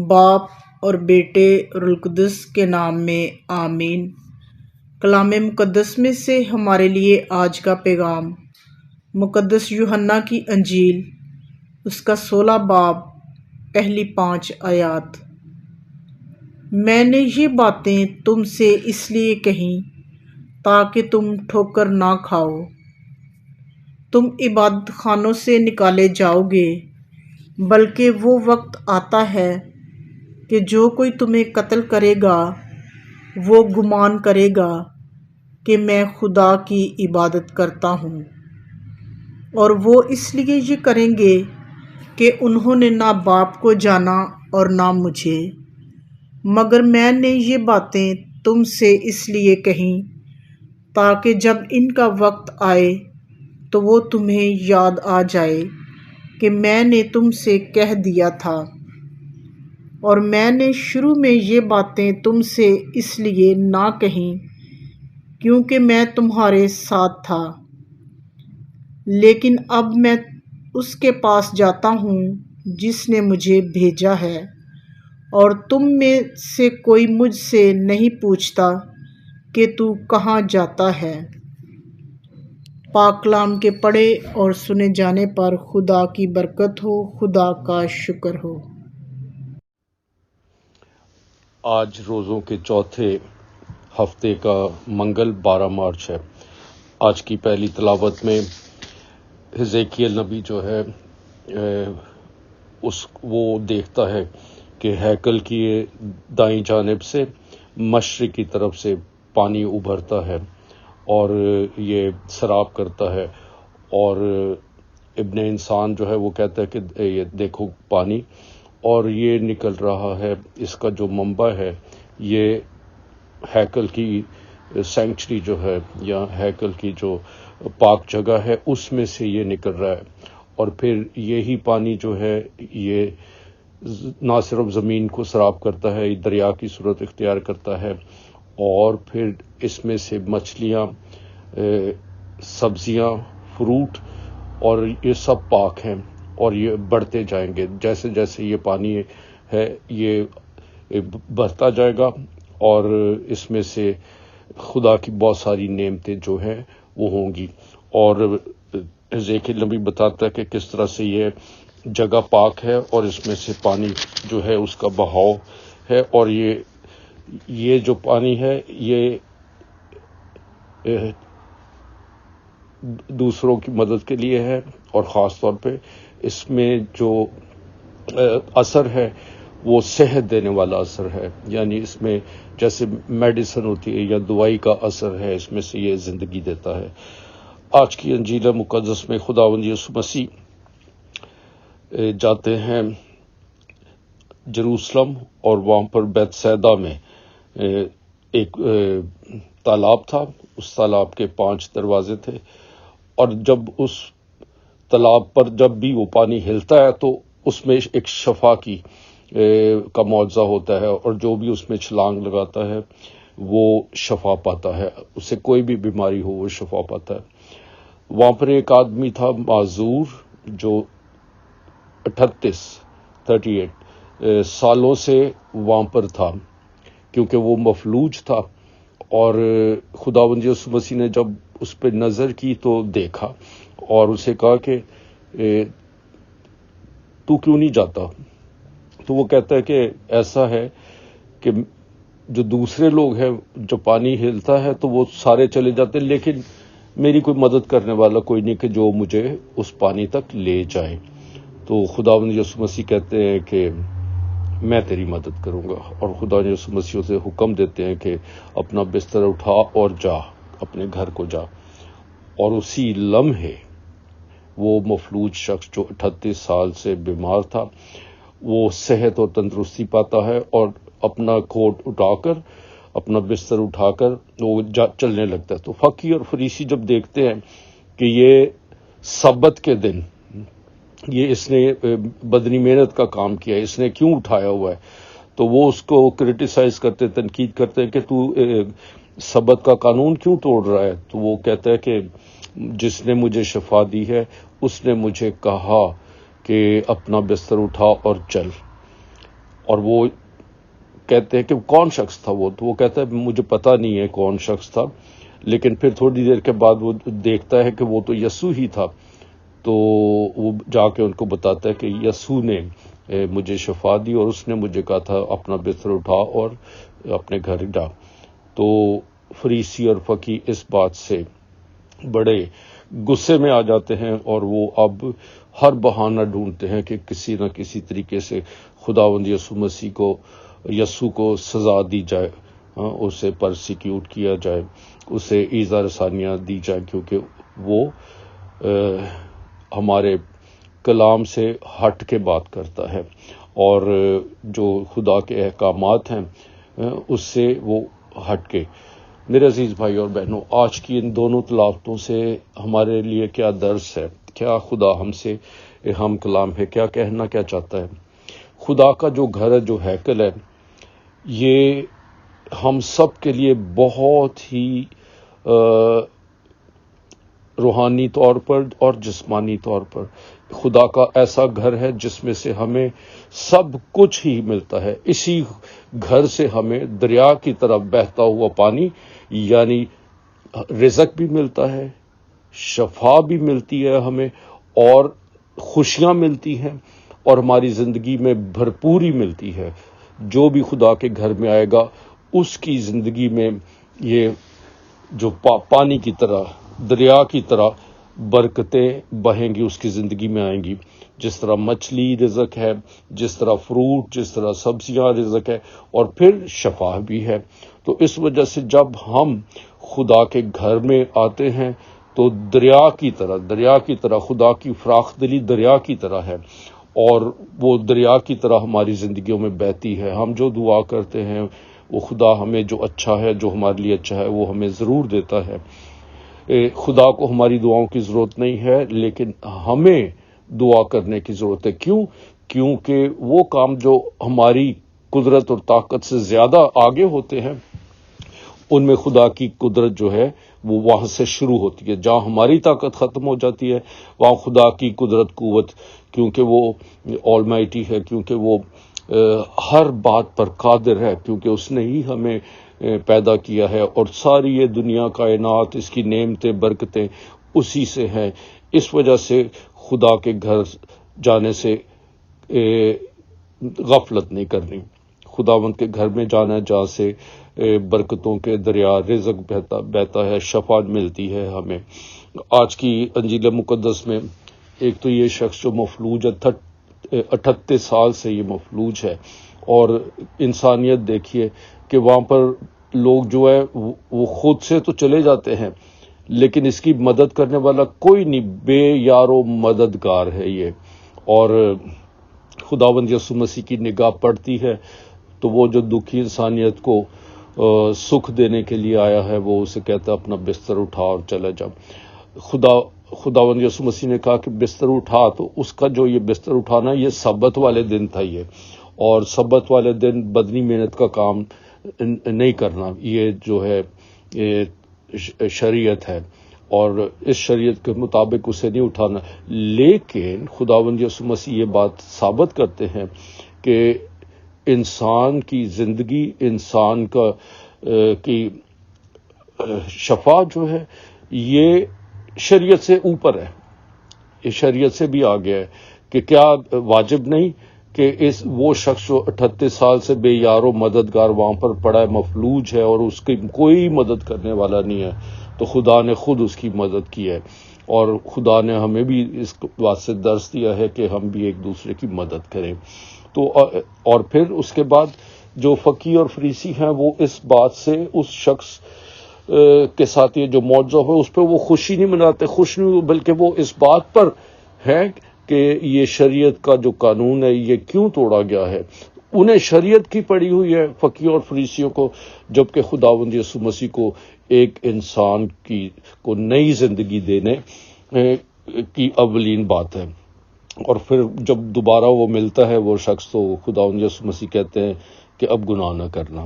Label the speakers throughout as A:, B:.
A: باپ اور بیٹے اور القدس کے نام میں آمین۔ کلام مقدس میں سے ہمارے لیے آج کا پیغام مقدس یوحنا کی انجیل، اس کا 16 باب، پہلی 5 آیات۔ میں نے یہ باتیں تم سے اس لیے کہیں تاکہ تم ٹھوکر نہ کھاؤ۔ تم عبادت خانوں سے نکالے جاؤ گے، بلکہ وہ وقت آتا ہے کہ جو کوئی تمہیں قتل کرے گا وہ گمان کرے گا کہ میں خدا کی عبادت کرتا ہوں، اور وہ اس لیے یہ کریں گے کہ انہوں نے نہ باپ کو جانا اور نہ مجھے۔ مگر میں نے یہ باتیں تم سے اس لیے کہیں تاکہ جب ان کا وقت آئے تو وہ تمہیں یاد آ جائے کہ میں نے تم سے کہہ دیا تھا۔ اور میں نے شروع میں یہ باتیں تم سے اس لیے نہ کہیں کیونکہ میں تمہارے ساتھ تھا، لیکن اب میں اس کے پاس جاتا ہوں جس نے مجھے بھیجا ہے، اور تم میں سے کوئی مجھ سے نہیں پوچھتا کہ تو کہاں جاتا ہے۔ پاک کلام کے پڑھے اور سنے جانے پر خدا کی برکت ہو، خدا کا شکر ہو۔
B: آج روزوں کے چوتھے ہفتے کا منگل 12 مارچ ہے۔ آج کی پہلی تلاوت میں حزقیل نبی جو ہے وہ دیکھتا ہے کہ ہیکل کی دائیں جانب سے مشرق کی طرف سے پانی ابھرتا ہے اور یہ سراب کرتا ہے، اور ابن انسان جو ہے وہ کہتا ہے کہ یہ دیکھو پانی، اور یہ نکل رہا ہے۔ اس کا جو منبع ہے یہ ہیکل کی سینکچری جو ہے یا ہیکل کی جو پاک جگہ ہے اس میں سے یہ نکل رہا ہے، اور پھر یہی پانی جو ہے یہ نہ صرف زمین کو سراب کرتا ہے، یہ دریا کی صورت اختیار کرتا ہے، اور پھر اس میں سے مچھلیاں، سبزیاں، فروٹ، اور یہ سب پاک ہیں، اور یہ بڑھتے جائیں گے۔ جیسے جیسے یہ پانی ہے یہ بڑھتا جائے گا، اور اس میں سے خدا کی بہت ساری نعمتیں جو ہیں وہ ہوں گی۔ اور حزقیل نبی بتاتا ہے کہ کس طرح سے یہ جگہ پاک ہے اور اس میں سے پانی جو ہے اس کا بہاؤ ہے، اور یہ جو پانی ہے یہ دوسروں کی مدد کے لیے ہے، اور خاص طور پہ اس میں جو اثر ہے وہ صحت دینے والا اثر ہے، یعنی اس میں جیسے میڈیسن ہوتی ہے یا دوائی کا اثر ہے، اس میں سے یہ زندگی دیتا ہے۔ آج کی انجیل مقدس میں خداوند یسوع مسیح جاتے ہیں جروسلم، اور وہاں پر بیت سیدا میں ایک تالاب تھا۔ اس تالاب کے 5 دروازے تھے، اور جب اس تالاب پر جب بھی وہ پانی ہلتا ہے تو اس میں ایک شفا کا معجزہ ہوتا ہے، اور جو بھی اس میں چھلانگ لگاتا ہے وہ شفا پاتا ہے، اسے کوئی بھی بیماری ہو وہ شفا پاتا ہے۔ وہاں پر ایک آدمی تھا معذور جو 38 سالوں سے وہاں پر تھا، کیونکہ وہ مفلوج تھا، اور خداوند یسوع مسیح نے جب اس پہ نظر کی تو دیکھا اور اسے کہا کہ تو کیوں نہیں جاتا؟ تو وہ کہتا ہے کہ ایسا ہے کہ جو دوسرے لوگ ہیں جو پانی ہلتا ہے تو وہ سارے چلے جاتے ہیں، لیکن میری کوئی مدد کرنے والا کوئی نہیں کہ جو مجھے اس پانی تک لے جائے۔ تو خداوند یسوع مسیح کہتے ہیں کہ میں تیری مدد کروں گا، اور خداوند یسوع مسیح سے حکم دیتے ہیں کہ اپنا بستر اٹھا اور جا، اپنے گھر کو جا۔ اور اسی لمحے وہ مفلوج شخص جو 38 سال سے بیمار تھا وہ صحت اور تندرستی پاتا ہے، اور اپنا کوٹ اٹھا کر، اپنا بستر اٹھا کر وہ چلنے لگتا ہے۔ تو فقیہ اور فریسی جب دیکھتے ہیں کہ یہ سبت کے دن یہ اس نے بدنی محنت کا کام کیا ہے، اس نے کیوں اٹھایا ہوا ہے، تو وہ اس کو کرٹیسائز کرتے، تنقید کرتے ہیں کہ تو سبت کا قانون کیوں توڑ رہا ہے۔ تو وہ کہتا ہے کہ جس نے مجھے شفا دی ہے اس نے مجھے کہا کہ اپنا بستر اٹھا اور چل۔ اور وہ کہتے ہیں کہ کون شخص تھا وہ، تو وہ کہتا ہے مجھے پتہ نہیں ہے کون شخص تھا، لیکن پھر تھوڑی دیر کے بعد وہ دیکھتا ہے کہ وہ تو یسوع ہی تھا، تو وہ جا کے ان کو بتاتا ہے کہ یسوع نے مجھے شفا دی اور اس نے مجھے کہا تھا اپنا بستر اٹھا اور اپنے گھر جا۔ تو فریسی اور فقی اس بات سے بڑے غصے میں آ جاتے ہیں اور وہ اب ہر بہانہ ڈھونڈتے ہیں کہ کسی نہ کسی طریقے سے خداوند یسوع کو سزا دی جائے، اسے پرسیکیوٹ کیا جائے، اسے ایذا رسانیاں دی جائیں، کیونکہ وہ ہمارے کلام سے ہٹ کے بات کرتا ہے اور جو خدا کے احکامات ہیں اس سے وہ ہٹ کے۔ میرے عزیز بھائی اور بہنوں، آج کی ان دونوں تلاوتوں سے ہمارے لیے کیا درس ہے؟ کیا خدا ہم سے ہم کلام ہے؟ کیا کہنا کیا چاہتا ہے؟ خدا کا جو گھر ہے، جو ہیکل ہے، یہ ہم سب کے لیے بہت ہی روحانی طور پر اور جسمانی طور پر خدا کا ایسا گھر ہے جس میں سے ہمیں سب کچھ ہی ملتا ہے۔ اسی گھر سے ہمیں دریا کی طرف بہتا ہوا پانی یعنی رزق بھی ملتا ہے، شفا بھی ملتی ہے ہمیں، اور خوشیاں ملتی ہیں، اور ہماری زندگی میں بھرپوری ملتی ہے۔ جو بھی خدا کے گھر میں آئے گا اس کی زندگی میں یہ جو پانی کی طرح، دریا کی طرح برکتیں بہیں گی، اس کی زندگی میں آئیں گی۔ جس طرح مچھلی رزق ہے، جس طرح فروٹ، جس طرح سبزیاں رزق ہے، اور پھر شفا بھی ہے۔ تو اس وجہ سے جب ہم خدا کے گھر میں آتے ہیں تو دریا کی طرح خدا کی فراخ دلی دریا کی طرح ہے، اور وہ دریا کی طرح ہماری زندگیوں میں بہتی ہے۔ ہم جو دعا کرتے ہیں وہ خدا ہمیں جو اچھا ہے، جو ہمارے لیے اچھا ہے، وہ ہمیں ضرور دیتا ہے۔ خدا کو ہماری دعاؤں کی ضرورت نہیں ہے، لیکن ہمیں دعا کرنے کی ضرورت ہے۔ کیونکہ وہ کام جو ہماری قدرت اور طاقت سے زیادہ آگے ہوتے ہیں ان میں خدا کی قدرت جو ہے وہ وہاں سے شروع ہوتی ہے۔ جہاں ہماری طاقت ختم ہو جاتی ہے وہاں خدا کی قوت، کیونکہ وہ آلمائٹی ہے، کیونکہ وہ ہر بات پر قادر ہے، کیونکہ اس نے ہی ہمیں پیدا کیا ہے، اور ساری یہ دنیا کائنات، اس کی نعمتیں برکتیں اسی سے ہیں۔ اس وجہ سے خدا کے گھر جانے سے غفلت نہیں کرنی۔ خداوند کے گھر میں جانا جہاں سے برکتوں کے دریا، رزق بہتا ہے، شفا ملتی ہے ہمیں۔ آج کی انجیل مقدس میں ایک تو یہ شخص جو مفلوج ہے، 38 سال سے یہ مفلوج ہے، اور انسانیت دیکھیے کہ وہاں پر لوگ جو ہے وہ خود سے تو چلے جاتے ہیں لیکن اس کی مدد کرنے والا کوئی نہیں، بے یار و مددگار ہے یہ۔ اور خداوند یسوع مسیح کی نگاہ پڑتی ہے تو وہ جو دکھی انسانیت کو سکھ دینے کے لیے آیا ہے وہ اسے کہتا ہے اپنا بستر اٹھا اور چلا جا۔ خداوند یسوع مسیح نے کہا کہ بستر اٹھا، تو اس کا جو یہ بستر اٹھانا یہ سبت والے دن تھا یہ، اور سبت والے دن بدنی محنت کا کام نہیں کرنا، یہ جو ہے شریعت ہے، اور اس شریعت کے مطابق اسے نہیں اٹھانا۔ لیکن خداوند یسوع مسیح یہ بات ثابت کرتے ہیں کہ انسان کی زندگی، انسان کی شفا جو ہے یہ شریعت سے اوپر ہے، یہ شریعت سے بھی آگے ہے۔ کہ کیا واجب نہیں کہ وہ شخص جو 38 سال سے بے یار و مددگار وہاں پر پڑا ہے، مفلوج ہے، اور اس کی کوئی مدد کرنے والا نہیں ہے، تو خدا نے خود اس کی مدد کی ہے، اور خدا نے ہمیں بھی اس بات سے درس دیا ہے کہ ہم بھی ایک دوسرے کی مدد کریں۔ تو اور پھر اس کے بعد جو فقی اور فریسی ہیں وہ اس بات سے اس شخص کے ساتھ یہ جو معجزہ ہے اس پہ وہ خوشی نہیں مناتے، خوش نہیں، بلکہ وہ اس بات پر ہے کہ یہ شریعت کا جو قانون ہے یہ کیوں توڑا گیا ہے۔ انہیں شریعت کی پڑی ہوئی ہے فقیوں اور فریسیوں کو، جبکہ خداوند یسوع مسیح کو ایک انسان کو نئی زندگی دینے کی اولین بات ہے۔ اور پھر جب دوبارہ وہ ملتا ہے وہ شخص، تو خداوند یسوع مسیح کہتے ہیں کہ اب گناہ نہ کرنا۔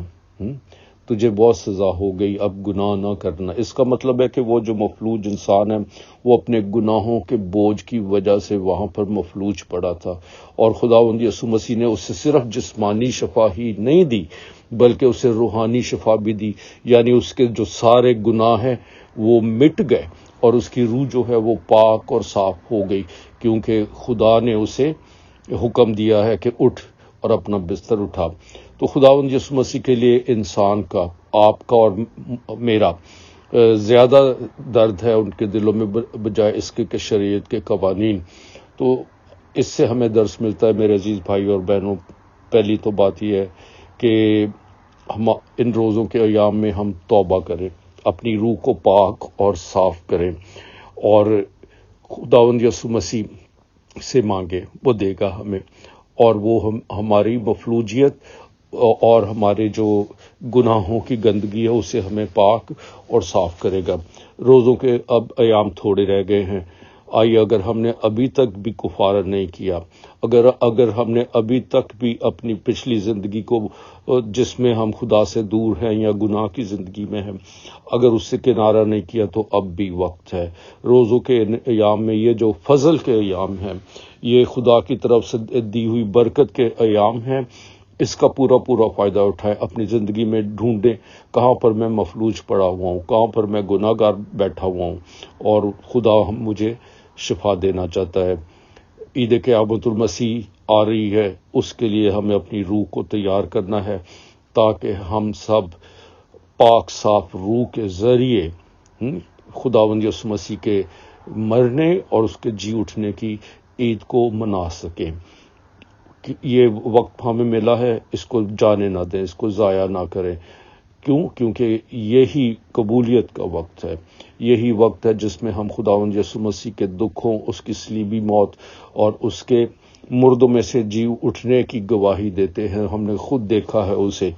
B: تجھے بہت سزا ہو گئی، اب گناہ نہ کرنا۔ اس کا مطلب ہے کہ وہ جو مفلوج انسان ہے وہ اپنے گناہوں کے بوجھ کی وجہ سے وہاں پر مفلوج پڑا تھا، اور خداوند یسوع مسیح نے اسے صرف جسمانی شفا ہی نہیں دی بلکہ اسے روحانی شفا بھی دی، یعنی اس کے جو سارے گناہ ہیں وہ مٹ گئے اور اس کی روح جو ہے وہ پاک اور صاف ہو گئی، کیونکہ خدا نے اسے حکم دیا ہے کہ اٹھ اور اپنا بستر اٹھا۔ تو خداوند یسوع مسیح کے لیے انسان کا، آپ کا اور میرا زیادہ درد ہے ان کے دلوں میں بجائے اس کے کہ شریعت کے قوانین۔ تو اس سے ہمیں درس ملتا ہے میرے عزیز بھائی اور بہنوں۔ پہلی تو بات یہ ہے کہ ہم ان روزوں کے ایام میں ہم توبہ کریں، اپنی روح کو پاک اور صاف کریں اور خداوند یسوع مسیح سے مانگے، وہ دے گا ہمیں، اور وہ ہماری مفلوجیت اور ہمارے جو گناہوں کی گندگی ہے اسے ہمیں پاک اور صاف کرے گا۔ روزوں کے اب ایام تھوڑے رہ گئے ہیں، آئیے اگر ہم نے ابھی تک بھی کفارہ نہیں کیا، اگر ہم نے ابھی تک بھی اپنی پچھلی زندگی کو جس میں ہم خدا سے دور ہیں یا گناہ کی زندگی میں ہیں، اگر اس سے کنارہ نہیں کیا تو اب بھی وقت ہے۔ روزوں کے ایام میں یہ جو فضل کے ایام ہیں، یہ خدا کی طرف سے دی ہوئی برکت کے ایام ہیں، اس کا پورا فائدہ اٹھائیں، اپنی زندگی میں ڈھونڈیں کہاں پر میں مفلوج پڑا ہوا ہوں، کہاں پر میں گناہ گار بیٹھا ہوا ہوں، اور خدا مجھے شفا دینا چاہتا ہے۔ عید قیامت المسیح آ رہی ہے، اس کے لیے ہمیں اپنی روح کو تیار کرنا ہے تاکہ ہم سب پاک صاف روح کے ذریعے خداوند یسوع مسیح کے مرنے اور اس کے جی اٹھنے کی عید کو منا سکیں۔ یہ وقت ہمیں ملا ہے، اس کو جانے نہ دیں، اس کو ضائع نہ کریں۔ کیونکہ یہی قبولیت کا وقت ہے، یہی وقت ہے جس میں ہم خداوند یسوع مسیح کے دکھوں، اس کی صلیبی موت اور اس کے مردوں میں سے جی اٹھنے کی گواہی دیتے ہیں۔ ہم نے خود دیکھا ہے اسے،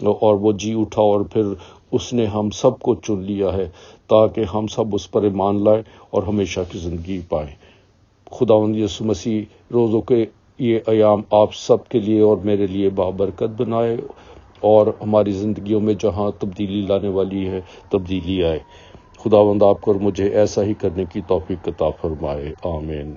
B: اور وہ جی اٹھا اور پھر اس نے ہم سب کو چن لیا ہے تاکہ ہم سب اس پر ایمان لائیں اور ہمیشہ کی زندگی پائیں۔ خداوند یسوع مسیح روزوں کے یہ ایام آپ سب کے لیے اور میرے لیے بابرکت بنائے، اور ہماری زندگیوں میں جہاں تبدیلی لانے والی ہے تبدیلی آئے۔ خداوند آپ کو اور مجھے ایسا ہی کرنے کی توفیق عطا فرمائے، آمین۔